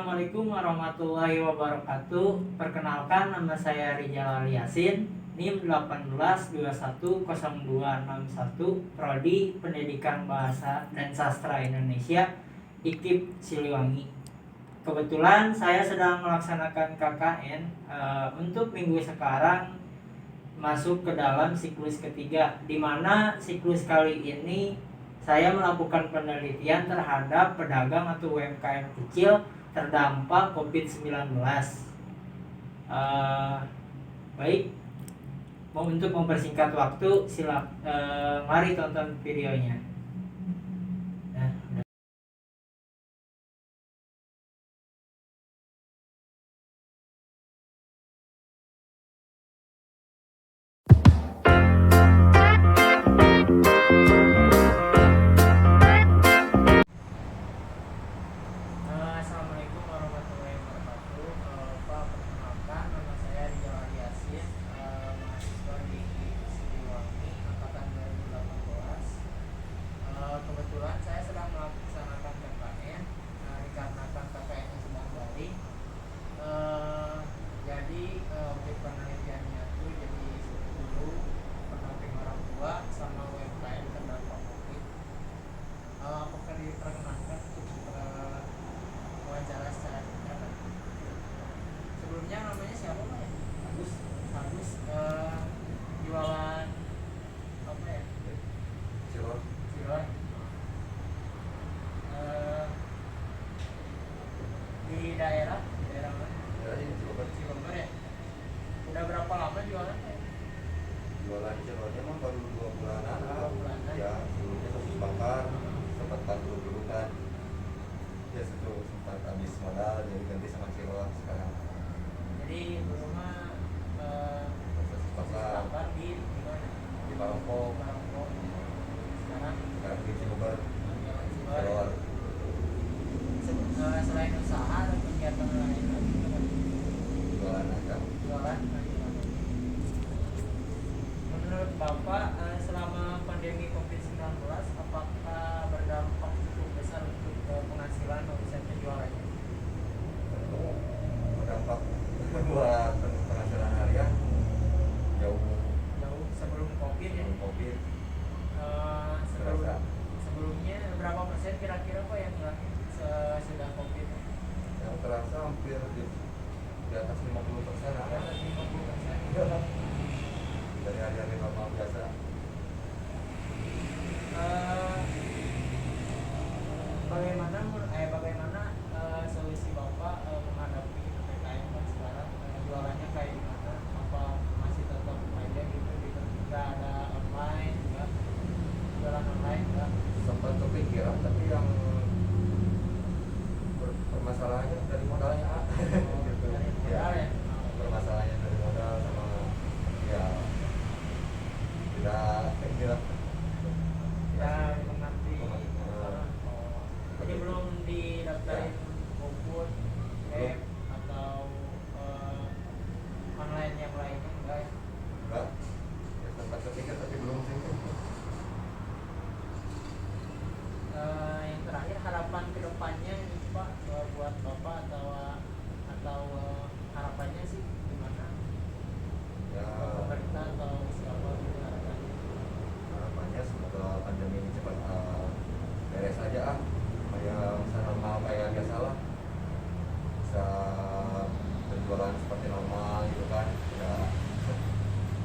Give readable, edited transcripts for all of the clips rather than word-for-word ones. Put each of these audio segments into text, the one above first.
Assalamualaikum warahmatullahi wabarakatuh. Perkenalkan, nama saya Rijal Yasin, NIM 18210261, Prodi Pendidikan Bahasa dan Sastra Indonesia, IKIP Siliwangi. Kebetulan saya sedang melaksanakan KKN untuk minggu sekarang masuk ke dalam siklus ketiga, di mana siklus kali ini saya melakukan penelitian terhadap pedagang atau UMKM kecil terdampak COVID-19. Baik, untuk mempersingkat waktu, mari tonton videonya. Assalamualaikum warahmatullahi wabarakatuh. Pak, perkenalkan, nama saya Rijal Yasin, mahasiswa di Siliwangi angkatan 2018. Kebetulan saya sedang melaksanakan KKN, dikarenakan KKN sedang daring. Jadi objek penelitiannya itu jadi 10 pendamping orang tua sama UMKM terdampak COVID. Apakah diperkenankan untuk wawancara secara singkat? Sebelumnya namanya siapa, Pak? Agus. Jualan apa ya? Cilor. Di daerah mana? Cilegon ya. Udah berapa lama jualan, Pak? Jualan cilornya mah baru 2 bulanan. 2 bulanan. Ya, sebelumnya sosis bakar sempat bantu dulu kan. Ya sempat habis modal jadi ganti sama cilor sekarang. Jadi dulu mah Sosis bakar di mana? di Parongpong. Sekarang Di Cilegon. jualan Cilor. Selain usaha ada kegiatan lain lagi nggak? Jualan aja. Jualan. Menurut Bapak, selama pandemi COVID-19, apakah berdampak cukup besar untuk penghasilan omset penjualannya? Berdampak buat penghasilan harian jauh Sebelum COVID ya? COVID. Sebelumnya berapa persen kira-kira Pak yang hilangnya sudah COVID? Yang terasa hampir di atas 50%. Di atas 50%. Dari hari-hari normal biasa. Bagaimana solusi Bapak menghadapi PPKM kan sekarang? Jualannya kayak gimana? Apa masih tetap aja gitu? Nggak ada online, nggak jualan online, nggak? Sempat kepikiran tapi yang permasalahannya dari modalnya gitu. Dari modal ya? Permasalahannya dari modal sama ya tidak Mengerti. Jadi belum didaftarin GoFood, Grab, atau online yang lainnya enggak ya? enggak. Ya, sempat kepikir tapi belum sih. Yang terakhir, harapan kedepannya Pak, buat Bapak atau harapannya sih gimana? Ya Pemerintah atau siapa gitu harapannya? harapannya semoga pandemi ini cepat beres aja supaya bisa normal kayak biasa lah, bisa berjualan seperti normal gitu kan ya.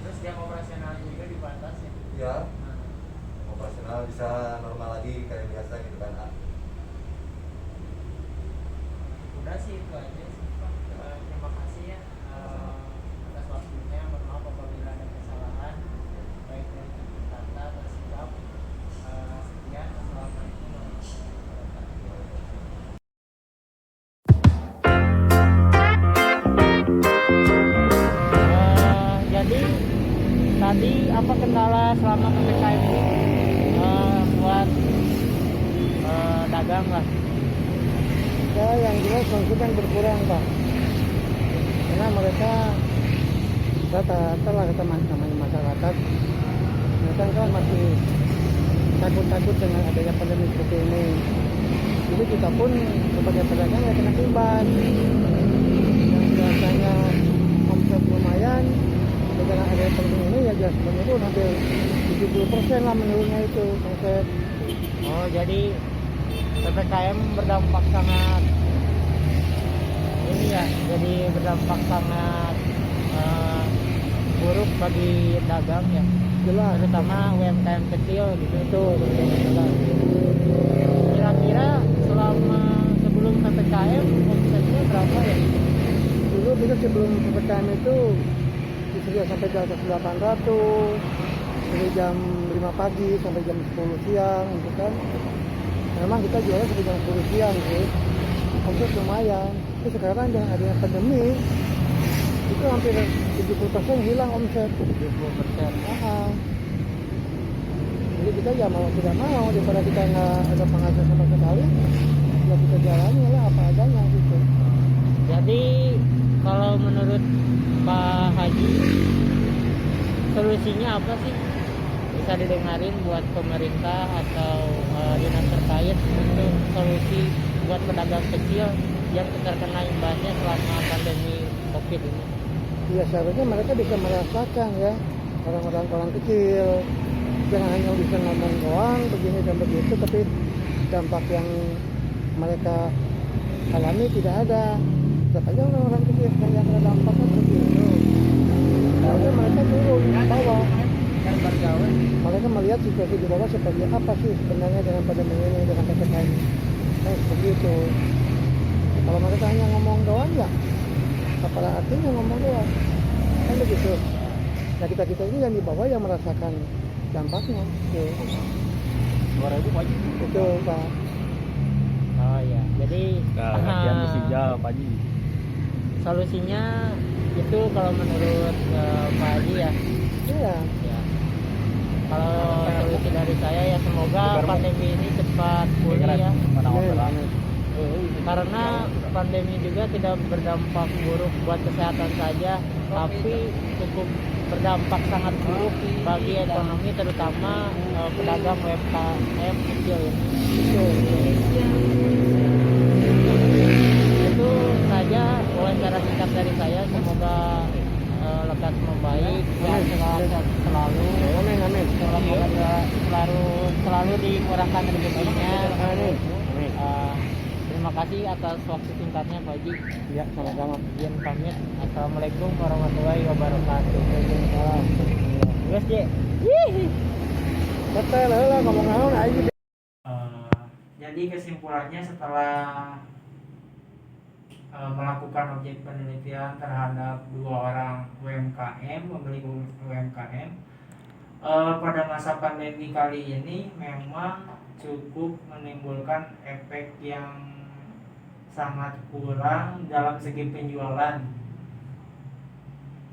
Terus jam operasionalnya juga dibatasi Ya Nah, operasional bisa normal lagi kayak biasa gitu kan. udah sih itu aja sih Pak. Terima kasih ya atas waktunya. Mohon maaf apabila ada kesalahan baik dari kata atau sikap. Sekian, assalamualaikum warahmatullahi wabarakatuh. Jadi tadi apa kendala selama PPKM ini buat dagang lah? Ya, yang jelas konsumen berkurang, Pak. Karena mereka rata-rata lah namanya masyarakat, mereka kan masih takut-takut dengan adanya pandemi seperti ini. Jadi kita pun sebagai pedagang ya kena imbas. Yang biasanya omset lumayan, dengan adanya pandemi ini ya jelas menurun hampir 70% lah menurunnya itu omset. Oh, jadi PPKM berdampak sangat ini ya, jadi berdampak sangat buruk bagi dagang ya, Jelas. terutama UMKM kecil gitu. Itu jelas. Kira-kira selama sebelum PPKM omsetnya berapa ya? Dulu kita sebelum PPKM itu bisa sampai di atas 800 dari jam 5 pagi sampai jam 10 siang gitu kan. Memang kita jualnya sampai jam 10 siang sih, omset lumayan. Tapi sekarang dengan adanya pandemi itu hampir 70% hilang omset. 70%. Jadi kita ya mau tidak mau daripada kita nggak ada penghasilan sama sekali, ya kita jalani lah apa adanya gitu. Jadi kalau menurut Pak Haji, solusinya apa sih? Bisa didengarin buat pemerintah atau dinas terkait untuk solusi buat pedagang kecil yang terkena imbasnya selama pandemi COVID ini. Ya seharusnya mereka bisa merasakan ya, orang kecil jangan hanya bisa ngomong doang begini dan begitu, tapi dampak yang mereka alami tidak ada. Siapa aja orang kecil yang kena dampak kan begitu. Seharusnya mereka turun ke bawah. Mereka melihat situasi di bawah seperti apa sih sebenarnya dengan pandemi ini, dengan PPKM seperti itu. Kalau mereka hanya ngomong doang ya apa artinya ngomong doang, kan begitu. Nah kita ini yang di bawah yang merasakan dampaknya. Itu Pak. Oh ya, jadi Pak Haji. solusinya itu kalau menurut Pak Haji ya. Iya. Ya. Kalau solusi dari saya ya semoga pandemi ini cepat pulih ya. Karena pandemi juga tidak berdampak buruk buat kesehatan saja, tapi cukup berdampak sangat buruk bagi ekonomi, terutama pedagang UMKM kecil ini. Itu saja wawancara singkat dari saya, semoga lekas membaik dan selalu dimurahkan rezekinya. Terima kasih atas waktu singkatnya Pak Haji. Ya, sama-sama. Izin pamit. Assalamualaikum warahmatullahi wabarakatuh. Terus J. Betul lah ngomong naon aja. Jadi kesimpulannya setelah melakukan objek penelitian terhadap 2 orang UMKM, pemilik UMKM, pada masa pandemi kali ini memang cukup menimbulkan efek yang sangat kurang dalam segi penjualan.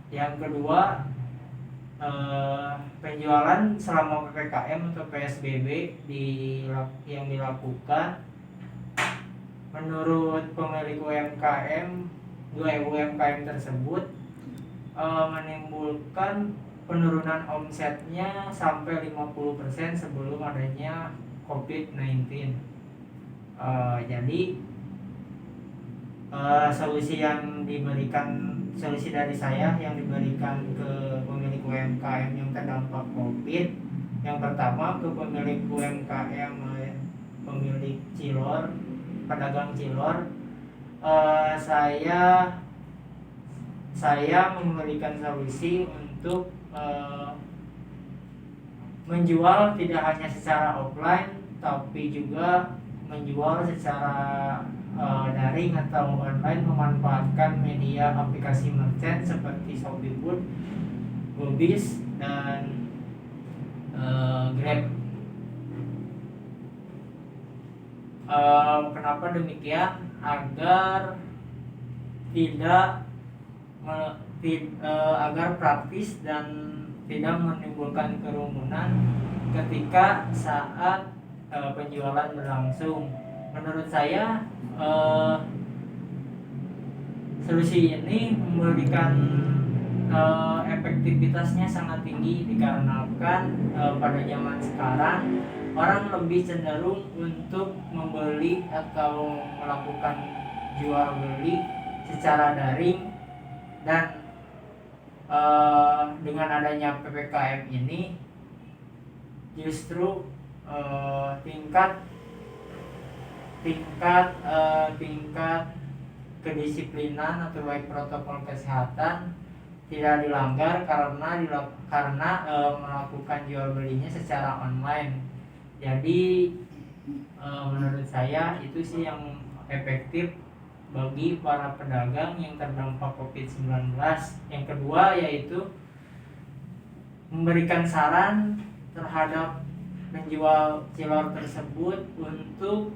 Yang kedua, penjualan selama PPKM atau PSBB yang dilakukan, menurut pemilik UMKM, 2 UMKM tersebut menimbulkan penurunan omsetnya sampai 50% sebelum adanya COVID-19. Jadi solusi dari saya yang diberikan ke pemilik UMKM yang terdampak COVID, yang pertama ke pemilik UMKM, pemilik cilor, pedagang cilor, saya memberikan solusi untuk menjual tidak hanya secara offline tapi juga menjual secara daring atau online, memanfaatkan media aplikasi merchant seperti Shopee, Gobis, dan Grab. Kenapa demikian? Agar agar praktis dan tidak menimbulkan kerumunan ketika saat penjualan berlangsung. Menurut saya solusi ini memberikan efektivitasnya sangat tinggi dikarenakan pada zaman sekarang orang lebih cenderung untuk membeli atau melakukan jual beli secara daring, dan dengan adanya PPKM ini justru tingkat kedisiplinan atau baik protokol kesehatan tidak dilanggar karena melakukan jual belinya secara online. Jadi menurut saya itu sih yang efektif bagi para pedagang yang terdampak COVID-19. Yang kedua yaitu memberikan saran terhadap penjual cilor tersebut untuk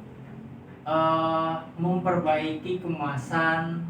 memperbaiki kemasan